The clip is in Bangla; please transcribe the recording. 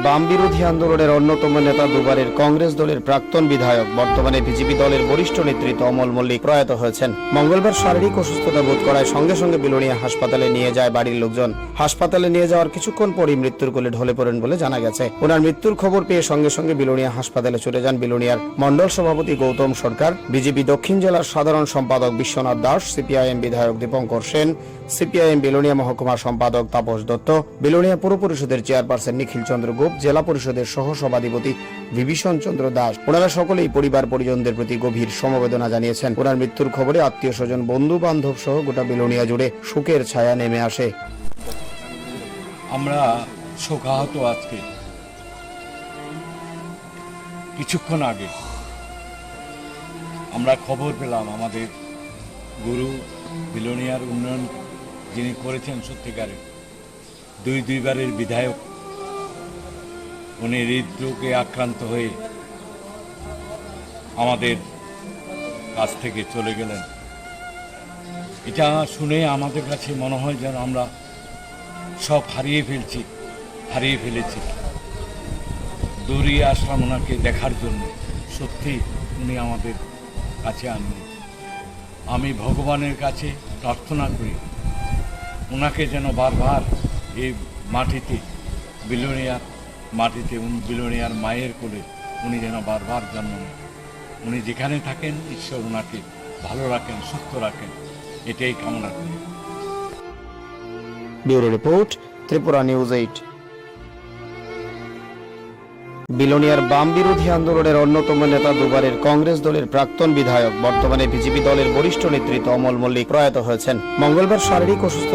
বাম বিরোধী আন্দোলনের অন্যতম নেতা দুবারের কংগ্রেস দলের প্রাক্তন বিধায়ক বর্তমানে বিজেপি দলের বরিষ্ঠ নেতৃত্ব অমল মল্লিক প্রয়াত হয়েছেন। মঙ্গলবার শারীরিক অসুস্থতা বোধ করায় সঙ্গে সঙ্গে বিলোনিয়া হাসপাতালে নিয়ে যায় বাড়ির লোকজন। হাসপাতালে নিয়ে যাওয়ার কিছুক্ষণ পরই মৃত্যুর কোলে ঢলে পড়েন বলে জানা গেছে। ওনার মৃত্যুর খবর পেয়ে সঙ্গে সঙ্গে বিলোনিয়া হাসপাতালে ছুটে যান বিলোনিয়ার মন্ডল সভাপতি গৌতম সরকার, বিজেপি দক্ষিণ জেলার সাধারণ সম্পাদক বিশ্বনাথ দাস, সিপিআইএম বিধায়ক দীপঙ্কর সেন, সিপিআইএম বিলোনিয়া মহকুমা সম্পাদক তাপস দত্ত, বিলোনিয়া পুর পরিষদের চেয়ারপারসন নিখিল চন্দ্র গোপ, জেলা পরিষদের সহ সভাধিপতি বিভীষণ চন্দ্র দাস। ওনারা সকলেই পরিবার পরিজনদের প্রতি গভীর সমবেদনা জানিয়েছেন। ওনার মৃত্যুর খবরে আত্মীয় স্বজন, বন্ধু বান্ধব সহ গোটা বিলোনিয়া জুড়ে শোকের ছায়া নেমে আসে। আমরা শোকাহত। আজকে কিছুক্ষণ আগে আমরা খবর পেলাম আমাদের গুরু বিলোনিয়ার উন্নয়ন যিনি করেছেন সত্যিকারের দুইবারের বিধায়ক, উনি হৃদরোগে আক্রান্ত হয়ে আমাদের কাছ থেকে চলে গেলেন। এটা শুনে আমাদের কাছে মনে হয় যেন আমরা সব হারিয়ে ফেলেছি। দৌড়িয়ে আসলাম ওনাকে দেখার জন্য। সত্যি উনি আমাদের কাছে আননি। আমি ভগবানের কাছে প্রার্থনা করি ওনাকে যেন বারবার এই মাটিতে, বিলোনিয়ার মাটিতে, বিলোনিয়ার মায়ের কোলে উনি যেন বারবার জন্ম নেন। উনি যেখানে থাকেন ঈশ্বর ওনাকে ভালো রাখেন, সুস্থ রাখেন, এটাই কামনা করি। Bureau report, Tripura news 8। Billionaire বাম বিরোধী আন্দোলনের অন্যতম নেতা দুবারের কংগ্রেস দলের প্রাক্তন বিধায়ক বর্তমানে বিজেপি দলের বরিষ্ঠ নেতৃত্ব অমল মল্লিক প্রয়াত হয়েছেন। মঙ্গলবার শারীরিক অসুস্থতা